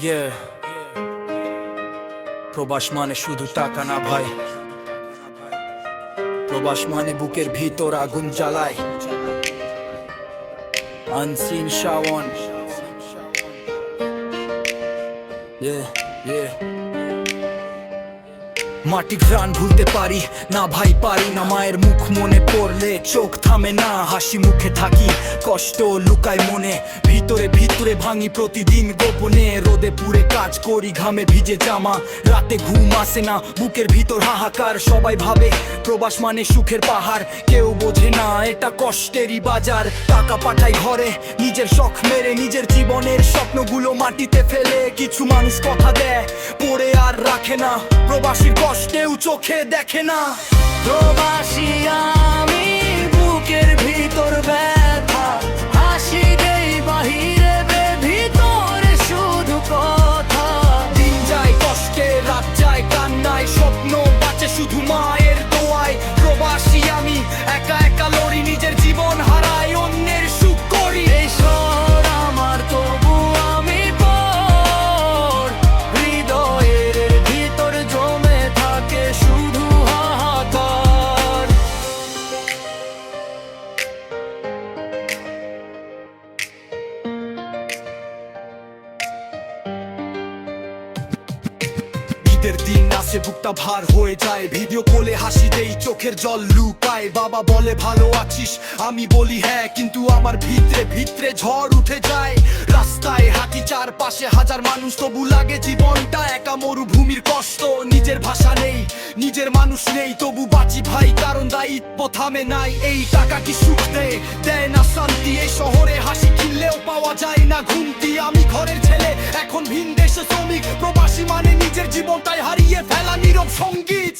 Yeah. প্রবাস মানে শুধু টাকা না ভাই, প্রবাস মানে বুকের ভিতর আগুন জ্বালায়। Unseen Shawan. Yeah, yeah. মাটি ঘ্রাণ ভুলতে পারি না ভাই, পারি না। মায়ের মুখ মনে পড়লে চোখ থামে না, হাসি মুখে থাকি, কষ্ট লুকায় মনে। ভিতরে ভিতরে ভাঙি প্রতিদিন গোপনে, রোদে পুড়ে কাজ করি, ঘামে ভিজে জামা, রাতে ঘুম আসে না, বুকের ভিতর হাহাকার। সবাই ভাবে প্রবাস মানে সুখের পাহাড়, কেউ বোঝে না এটা কষ্টেরই বাজার। টাকা পাঠাই ঘরে, নিজের শখ মেরে, নিজের জীবনের স্বপ্নগুলো মাটিতে ফেলে। কিছু মানুষ কথা দেয়, পড়ে আর রাখে না, প্রবাসীর কষ্টেও চোখে দেখে না। প্রবাসী আমি, বুকের ভিতর ব্যথা, হাসি দেই বাহিরে, ভিতরে শুধু কথা। দিন যায় কষ্টে, রাত যায় কান্নায়, স্বপ্ন বাঁচে শুধু মায়ের দোয়ায়। প্রবাসী আমি, একা একা লড়ি, নিজের জীবন হারাই, অন্যের সুখ করি। এই শহর আমার, তবু আমি পর, হৃদয়ের ভিতর জমে থাকে শুধু হাহাকার। ঈদের দিন আসে, বুকটা ভার হয়ে যায়, ভিডিও কলে হাসি দেই, চোখের জল লুকায়। বাবা বলে ভালো আছিস, আমি বলি হ্যাঁ, কিন্তু আমার ভিতরে ভিতরে ঝড় উঠে যায়। রাস্তায় হাঁটি, চারপাশে হাজার মানুষ, তবু লাগে জীবনটা একা মরুভূমির কষ্ট। নিজের ভাষা নেই, নিজের মানুষ নেই, তবু বাঁচি ভাই, কারণ দায়িত্ব থামে নাই। এই টাকা কি সুখ দেয় না শান্তি, এই শহরে হাসি কিনলেও পাওয়া যায় না ঘুমটি। আমি ঘরের ছেলে, এখন ভিন দেশে শ্রমিক, প্রবাসী মানে নিজের জীবনটাই হারিয়ে ফেলা নীরব সঙ্গীত।